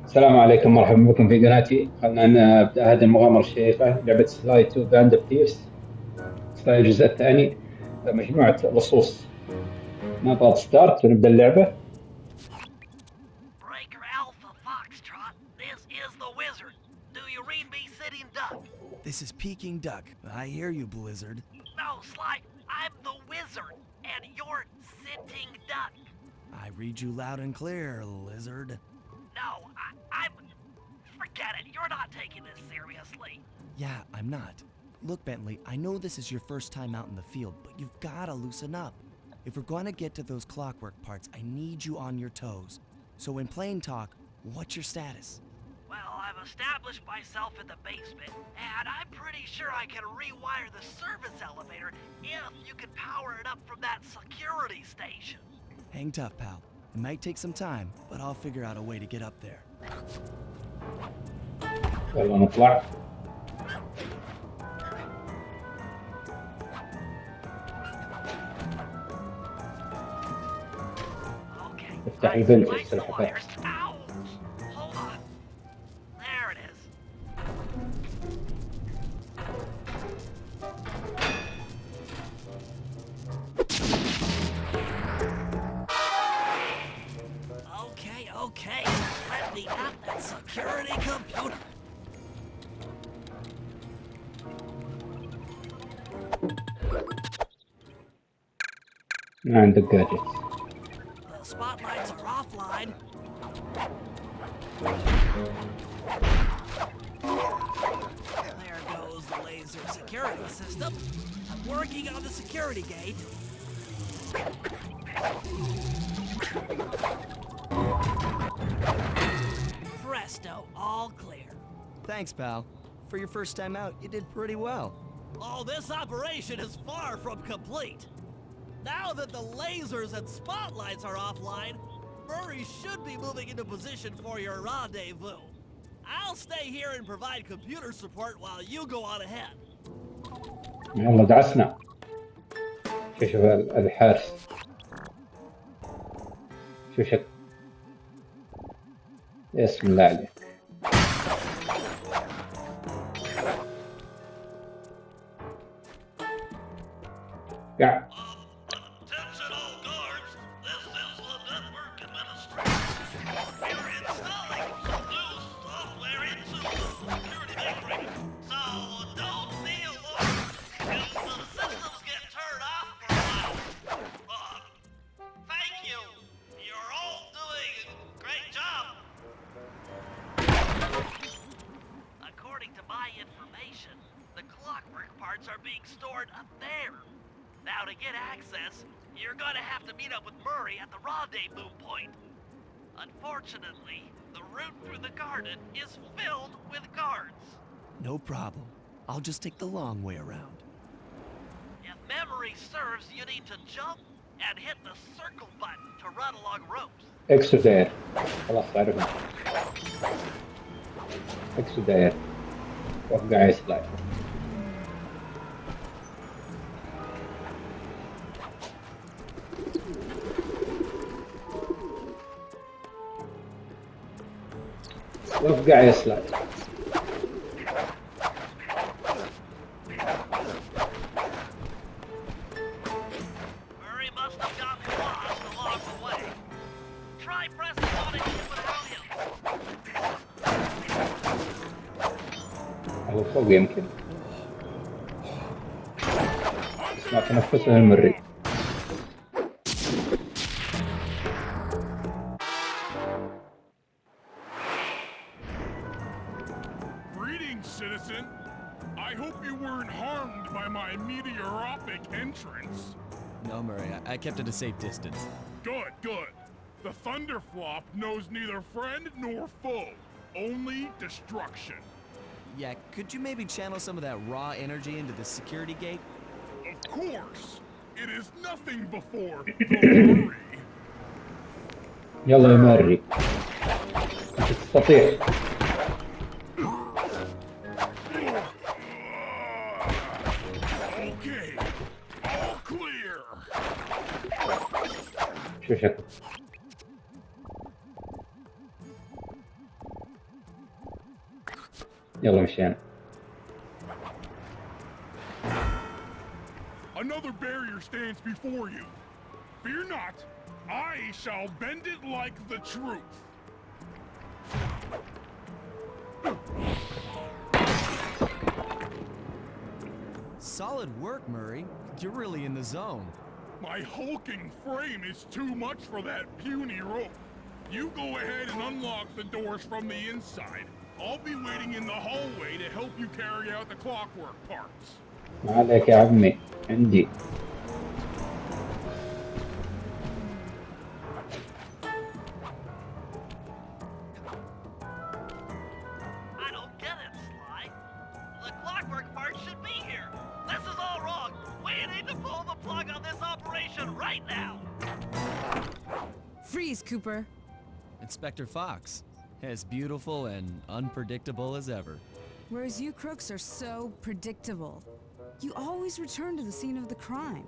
السلام عليكم، مرحبا بكم في قناتي. خلنا نبدأ هذه المغامرة الشيقة، لعبة سلاي 2 باند اوف ثيفز. سلاي الجزء الثاني. مجموعة لصوص. نضغط ستارت ونبدأ اللعبة. Breaker Alpha Foxtrot, this is the Wizard. Do you read me, Sitting Duck? This is Peking Duck. I hear you, Blizzard. No, Sly, I'm the Wizard, and you're Sitting Duck. I read you loud and clear, Lizard. No, I'm... Forget it, you're not taking this seriously. Yeah, I'm not. Look, Bentley, I know this is your first time out in the field, but you've gotta loosen up. If we're gonna get to those clockwork parts, I need you on your toes. So in plain talk, what's your status? Well, I've established myself in the basement, and I'm pretty sure I can rewire the service elevator if you can power it up from that security station. Hang tough, pal. It might take some time, but I'll figure out a way to get up there. يلا نطلع. Okay. افتح البنت Light the السلحفاة. wires. Ouch! Hold on. There it is. Okay. Let me at that security computer. ما عندك جادجت. The spotlights are offline. There goes the laser security system. I'm working on the security gate. Presto, all clear. Thanks, pal. For your first time out, you did pretty well. Oh, this operation is far from complete. Now that the lasers and spotlights are offline, Murray should be moving into position for your rendezvous. I'll stay here and provide computer support while you go on ahead. يلا دعسنا. شوف الحارس. شوف شكل. بسم الله عليك. قاعد. Attention all guards, this is the network administrator. We're installing some new software into the security network, so don't be alarmed if the systems get turned off for a while. Thank you. You're all doing a great job. According to my information, the clockwork parts are being stored up there. Now to get access, you're gonna have to meet up with Murray at the rendezvous point. Unfortunately, the route through the garden is filled with guards. No problem. I'll just take the long way around. If memory serves, you need to jump and hit the circle button to run along ropes. اكسو داير. خلاص عرفنا. اكسو داير. وقع يسلاي. وقع يسلاي. Murray must have gotten lost along the way. Try pressing on it with Romeo. هو فوق يمكن. اسمع تنفسه المري. Greetings, citizen. I hope you weren't harmed by my meteoropic entrance. No, Murray, I kept at a safe distance. Good. The Thunderflop knows neither friend nor foe, only destruction. Yeah, could you maybe channel some of that raw energy into the security gate? Of course, it is nothing before the worry. يلا يا مري. تستطيع. Okay, all clear. شو شكل. يلا مشينا. Another barrier stands before you. Fear not, I shall bend it like the truth. Solid work, Murray. You're really in the zone. My hulking frame is too much for that puny rope. You go ahead and unlock the doors from the inside. I'll be waiting in the hallway to help you carry out the clockwork parts. ما عليك يا عمي، عندي. I don't get it, Sly. The clockwork part should be here. This is all wrong. We need to pull the plug on this operation right now. Freeze, Cooper. Inspector Fox, as beautiful and unpredictable as ever. Whereas you crooks are so predictable. You always return to the scene of the crime.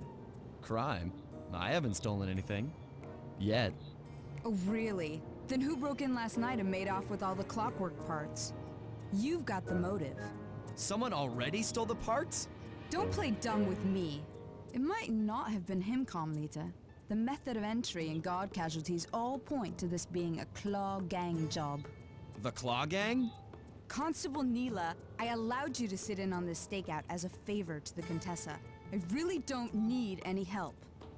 Crime? I haven't stolen anything. Yet. Oh, really? Then who broke in last night and made off with all the clockwork parts? You've got the motive. Someone already stole the parts? Don't play dumb with me. It might not have been him, Carmelita. The method of entry and guard casualties all point to this being a Claw Gang job. The Claw Gang? Constable Neela, I allowed you to sit in on this stakeout as a favor to the Contessa. I really don't need any help.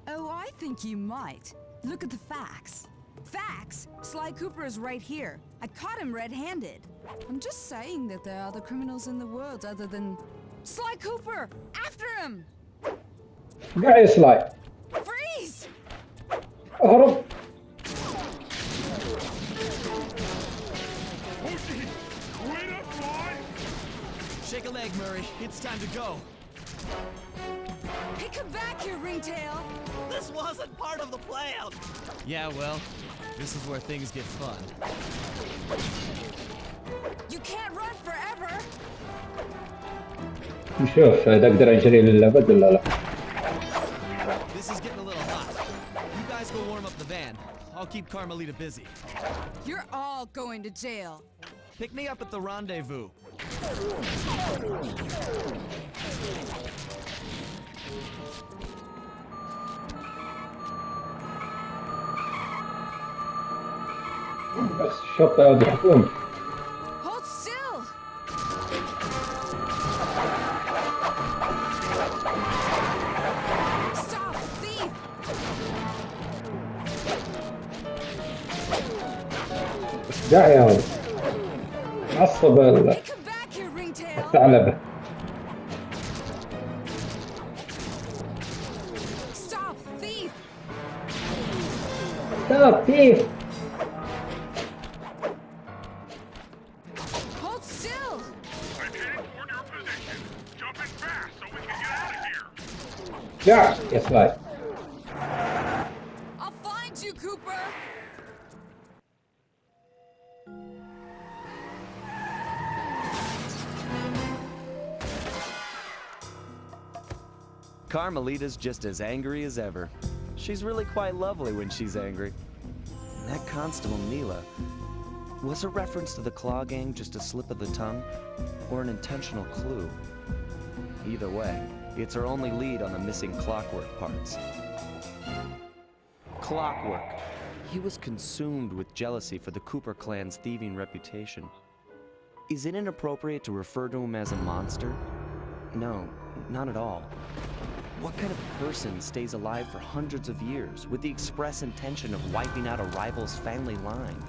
Oh, I think you might. Look at the facts. Facts? Slycooper is right here. I caught him red-handed. I'm just saying that there are other criminals in the world other than... Slycooper! After him! قاعد يسلاي. Freeze! اهرب. Hoochie! Wait up, Sly! Shake a leg, Murray. It's time to go. Hey, come back here, Ringtail! This wasn't part of the plan. Yeah, well, this is where things get fun. You can't run forever! نشوف إذا أقدر أجري للأبد ولا لا. This is getting a little hot. You guys go warm up the van. I'll keep Carmelita busy. You're all going to jail. Pick me up at the rendezvous. بس الشرطة يا الحكومة. Hold still! Stop, thief! داعي يا ولد. عصب Hey, come back here, Ringtail! الثعلبة. Stop, thief! ستوب كيف؟ Hold still! I'm heading toward your position. Jump in fast so we can get out of here. قاعد يا سلاي. I'll find you, Cooper! Carmelita's just as angry as ever. She's really quite lovely when she's angry. And that Constable Neela, was a reference to the Claw Gang just a slip of the tongue, or an intentional clue? Either way, it's her only lead on the missing clockwork parts. Clockwork. He was consumed with jealousy for the Cooper clan's thieving reputation. Is it inappropriate to refer to him as a monster? No, not at all. What kind of person stays alive for hundreds of years with the express intention of wiping out a rival's family line?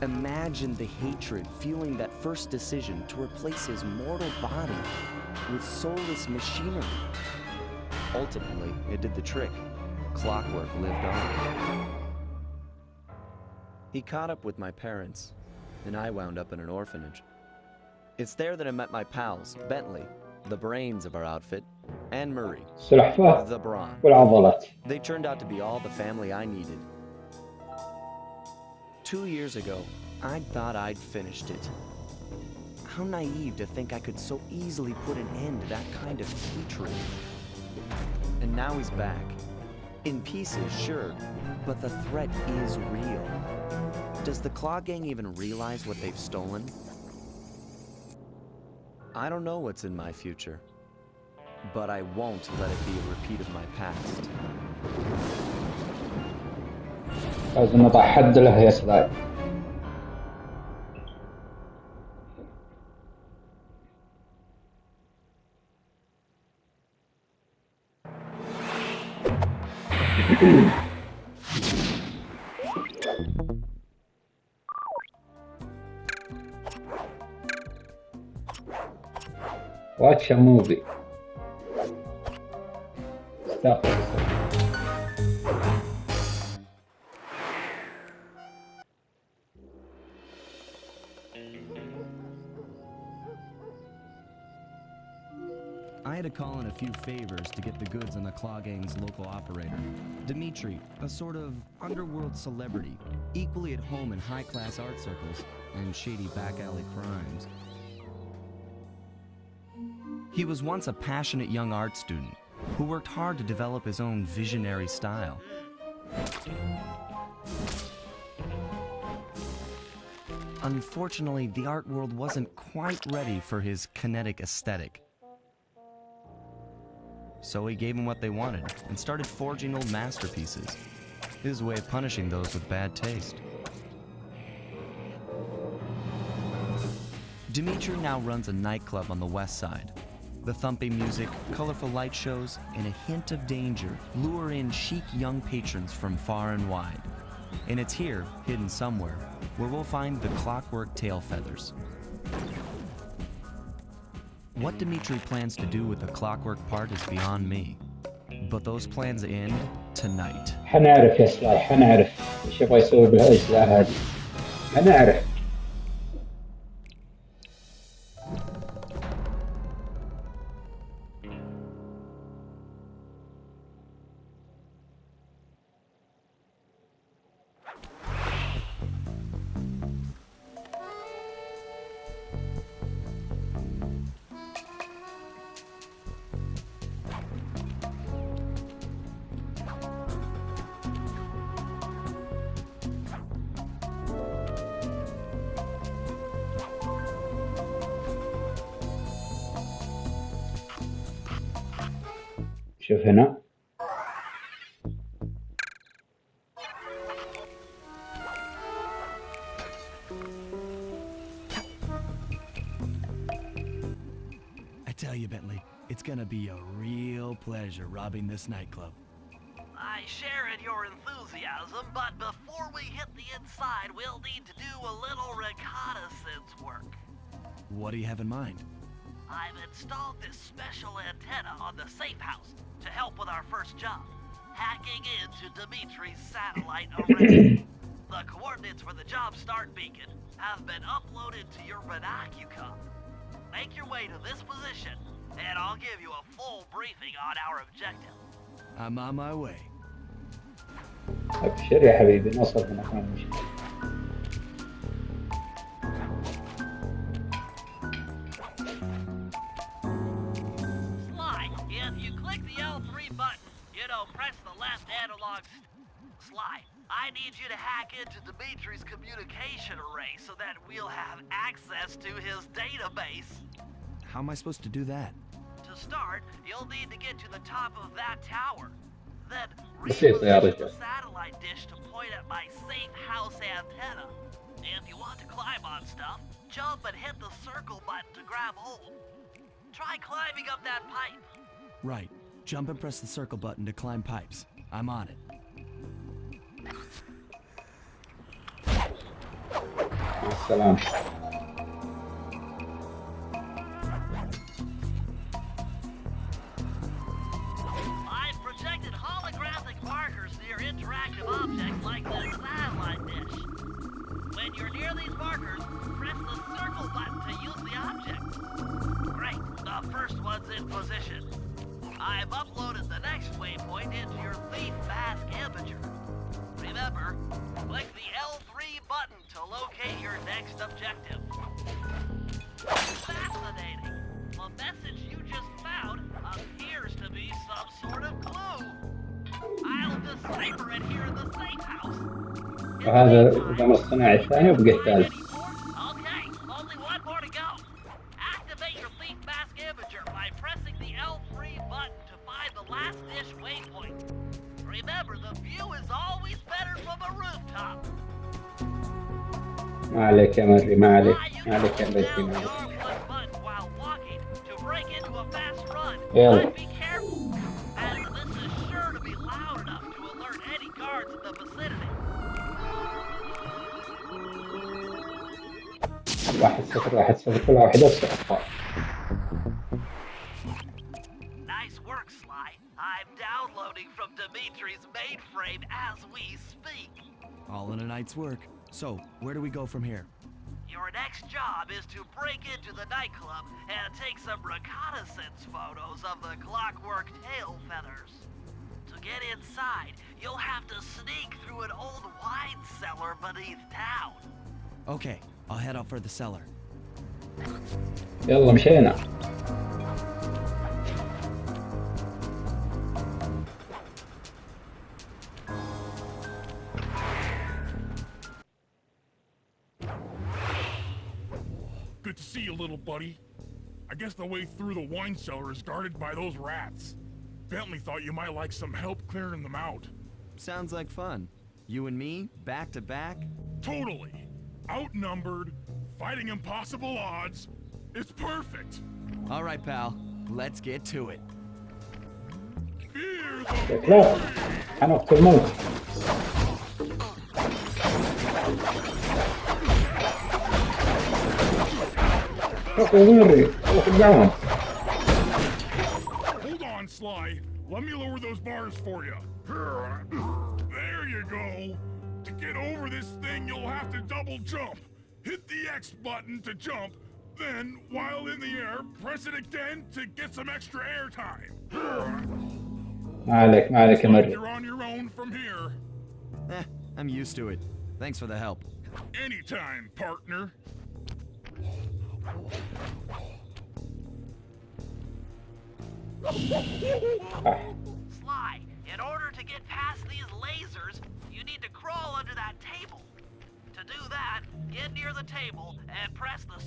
Imagine the hatred fueling that first decision to replace his mortal body with soulless machinery. Ultimately, it did the trick. Clockwork lived on. He caught up with my parents, and I wound up in an orphanage. It's there that I met my pals, Bentley, the brains of our outfit, and Murray, السلحفاة the brawn. والعضلات. They turned out to be all the family I needed. 2 years ago, I thought I'd finished it. How naive to think I could so easily put an end to that kind of hatred. And now he's back. In pieces, sure, but the threat is real. Does the Claw Gang even realize what they've stolen? I don't know what's in my future, but I won't let it be a repeat of my past. لازم نضع حد له يا سلاي. Watch a movie. Stop. I had to call in a few favors to get the goods on the Claw Gang's local operator, Dimitri, a sort of underworld celebrity, equally at home in high-class art circles and shady back-alley crimes. He was once a passionate young art student who worked hard to develop his own visionary style. Unfortunately, the art world wasn't quite ready for his kinetic aesthetic. So he gave them what they wanted and started forging old masterpieces. His way of punishing those with bad taste. Dimitri now runs a nightclub on the west side. The thumping music, colorful light shows, and a hint of danger lure in chic young patrons from far and wide. And it's here, hidden somewhere, where we'll find the Clockwerk tail feathers. What Dimitri plans to do with the Clockwerk part is beyond me. But those plans end tonight. حنعرف يا سلاي، حنعرف ايش يبغى يسوي بالأجزاء هذه. حنعرف. شوف هنا. I tell you, Bentley, it's gonna be a real pleasure robbing this nightclub. I share in your enthusiasm, but before we hit the inside, we'll need to do a little reconnaissance work. What do you have in mind? I've installed this special antenna on the safe house to help with our first job, hacking into Dimitri's satellite array. The coordinates for the job start beacon have been uploaded to your Binocucom. Make your way to this position, and I'll give you a full briefing on our objective. I'm on my way. أبشر يا حبيبي، نوصل في مكان مشكلة. Sly, if you click the L3 button, press the left analog. Sly, I need you to hack into Dimitri's communication array so that we'll have access to his database. How am I supposed to do that? To start, you'll need to get to the top of that tower. Then بسيط يا reposition رجال. the satellite dish to point at my safe house antenna. If you want to climb on stuff, jump and hit the circle button to grab hold. Try climbing up that pipe. Right. Jump and press the circle button to climb pipes. I'm on it. السلام. I've projected holographic markers near interactive objects like the satellite dish. When you're near these markers, press the circle button to use the object. Great, the first one's in position. I've uploaded the next waypoint into your Thief Mask imager. Remember, click the L3 button to locate your next objective. Fascinating! The message you just found appears to be some sort of clue. I'll decipher it here in the safe house. وهذا القمر الصناعي الثاني وبقى الثالث. Okay, only one more to go. Activate your Thief last dish waypoint. Remember, the view is always better from a rooftop. ما عليك يا مري، ما عليك، You ما can عليك يا hold مري، down ما the عليك. R1 button while walking to break into a fast run. يلا. But be careful, as this is sure to be loud enough to alert any guards in the vicinity. 1-0 1-0 كل واحد أصفر. Nice work, Sly. I'm downloading from Dimitri's mainframe as we speak. All in a night's work. So, where do we go from here? Your next job is to break into the nightclub and take some reconnaissance photos of the clockwork tail feathers. To get inside, you'll have to sneak through an old wine cellar beneath town. Okay, I'll head out for the cellar. يلا مشينا. Good to see you, little buddy. I guess the way through the wine cellar is guarded by those rats. Bentley thought you might like some help clearing them out. Sounds like fun. You and me, back to back? Totally. Outnumbered, fighting impossible odds. It's perfect. All right, pal. Let's get to it. Fear the لا، حنقتل الموت. روح يا مري، روح قدام. Hold on, Sly. Let me lower those bars for you. There you go. To get over this thing, you'll have to double jump. Hit the X button to jump, then, while in the air, press it again to get some extra air time. ما عليك، ما عليك يا Like مري. you're on your own from here. I'm used to it. Thanks for the help. Anytime, partner. Sly, in order to get past these lasers, you need to crawl under that table. To do that, get near the table and press the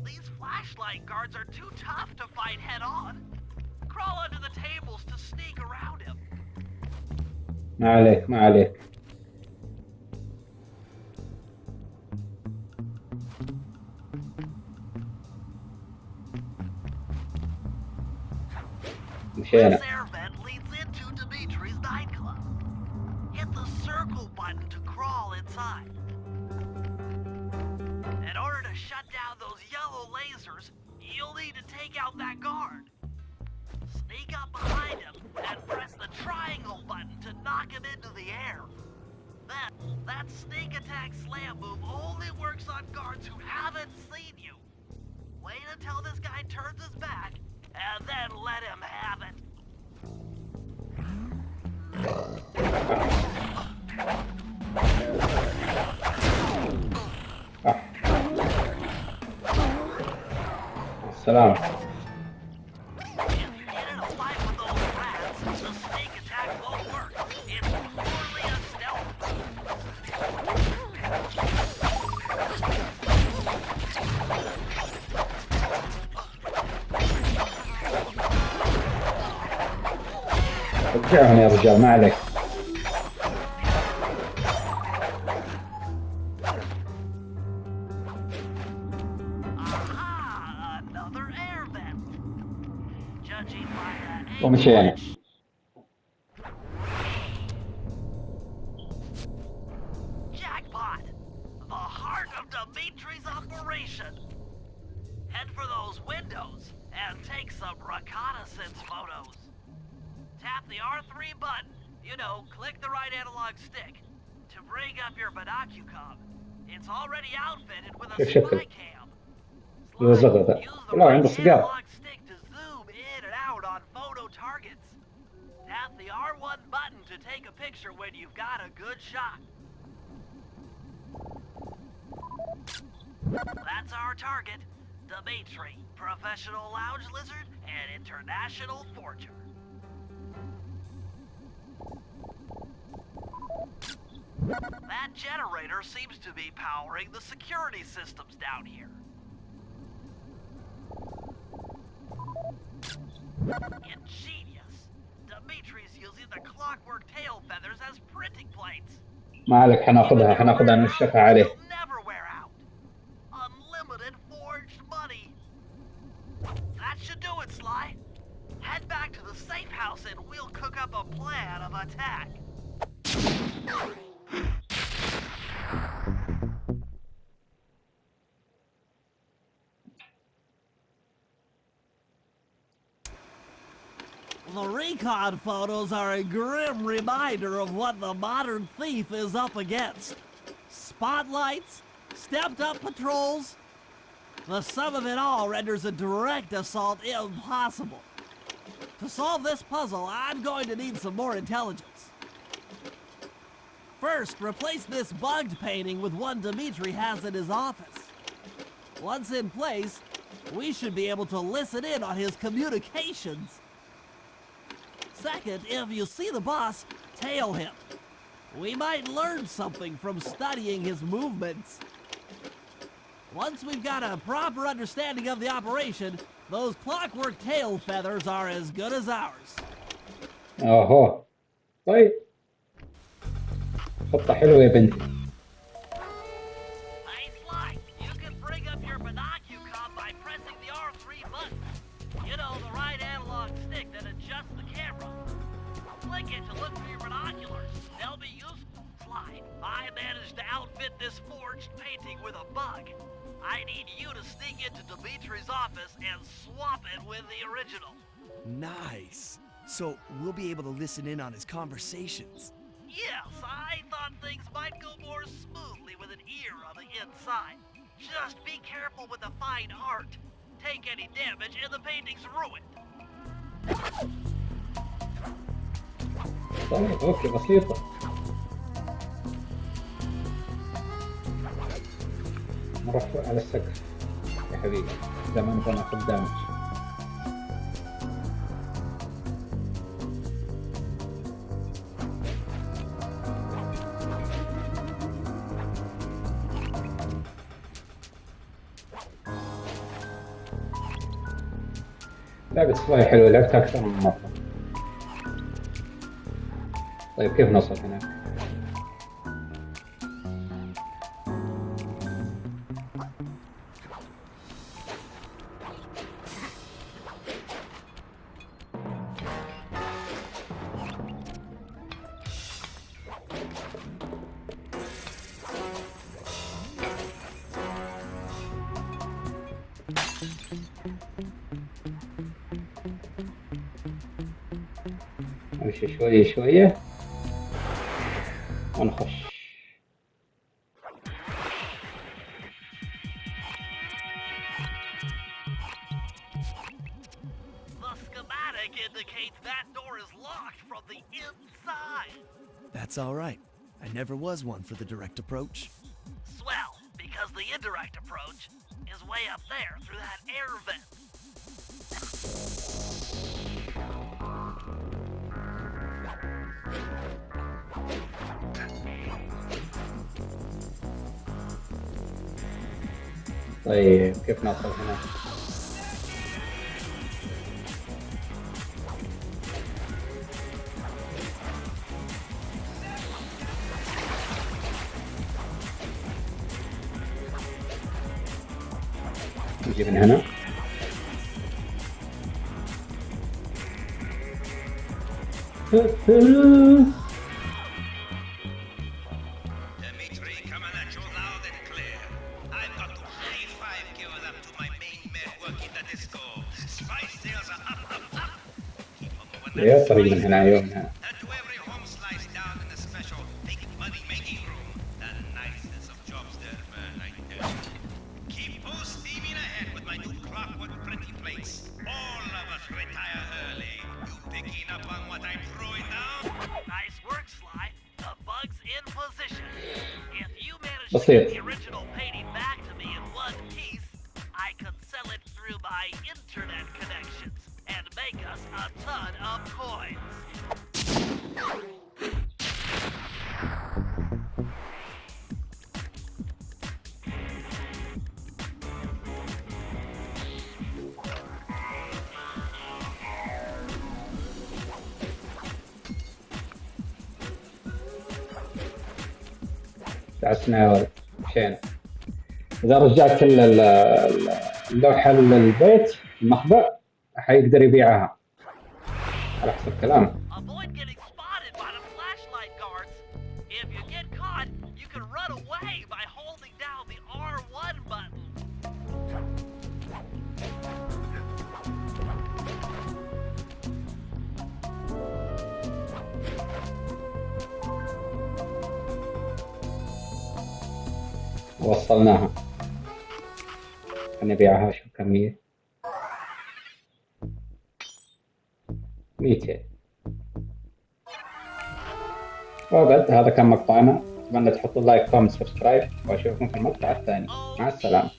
These flashlight guards are too tough to fight head-on. Crawl under the tables to sneak around him. ما عليك، ما عليك. مشينا. This air vent leads into Dimitri's nightclub. Hit the circle button to crawl inside. In order to shut down those yellow lasers, you'll need to take out that guard. Sneak up behind him and press the triangle button to knock him into the air. Then, that sneak attack slam move only works on guards who haven't seen you. Wait until this guy turns his back, and then let him have it. السلام. If you get in a fight with those rats, the sneak attack won't work. It's purely a stealth. رجعهم يا رجال، ما عليك. Aha! Another air vent. Judging by the ومشينا. Jackpot! The heart of Dimitri's operation. Head for those windows and take some reconnaissance photos. Tap the R3 button, click the right analog stick, to bring up your binocucom. It's already outfitted with a شوف. spy cam. يوزغ. Use the لا right عنده سيجار. analog stick to zoom in and out on photo targets. Tap the R1 button to take a picture when you've got a good shot. That's our target, Dimitri, professional lounge lizard and international forger. That generator seems to be powering the security systems down here. Ingenious. clockwork tail feathers as printing plates. ما عليك، حناخذها نشفها عليه. They'll never wear out. Unlimited forged money. That should do it, Sly. Head back to the safe house and we'll cook up a plan of attack. The recon photos are a grim reminder of what the modern thief is up against. Spotlights, stepped up patrols. The sum of it all renders a direct assault impossible. To solve this puzzle, I'm going to need some more intelligence. First, replace this bugged painting with one Dimitri has in his office. Once in place, we should be able to listen in on his communications. Second, if you see the boss, tail him. We might learn something from studying his movements. Once we've got a proper understanding of the operation, those clockwork tail feathers are as good as ours. اوه طيب، خطة حلوة يا بنتي. Hey, Sly, you can bring up your binocular by pressing the R3 button. You know, the right analog stick that adjusts the camera. Click it to look for your binoculars. They'll be useful. Sly, I managed to outfit this forged painting with a bug. I need you to sneak into Dimitri's office and swap it with the original. Nice. So we'll be able to listen in on his conversations. Yes, I thought things might go more smoothly with an ear on the inside. Just be careful with the fine art. Take any damage and the painting's ruined. طيب اوكي، بسيطة. نروح على السقف يا حبيبي، إذا ما نبغى ناخذ دامج. لعبة سلاي حلوة، لعبتها أكثر من مرة. طيب كيف نوصل هناك؟ نمشي شوية شوية ونخش. The schematic indicates that door is locked from the inside. That's all right. I never was one for the direct approach. Swell, because the indirect approach is way up there through that air vent. طيب كيف نوصل هناك؟ نجي من هنا. Dimitri coming at you loud and clear. I've got to high five give them to my main men working the disco. Spice sales are up, up, up. Keep on moving يا that طريق من spice. هنا أيوة من هنا. And to every home slice down in the special big money making room. The nicest of jobs there, man, I tell you. Keep on steaming ahead with my new clockwork printing plates. All of us retire early. You picking up on what I'm throwing down? Nice work, Sly. The bug's in position. If you manage That's to get it. the original painting back to me in one piece, I can sell it through my internet connections and make us a ton of coins. دعسنا يا ولد مشينا. إذا رجعت اللوحة للبيت المخبأ حيقدر يبيعها على حسب كلامه. Avoid getting spotted by the flashlight guards. If you get caught, you can run away by holding down the R1 button. وصلناها. نبيعها شو كمية؟ 200. وبعد هذا كان مقطعنا. أتمنى تحطوا لايك كومنت سبسكرايب وأشوفكم في المقطع الثاني. مع السلامة.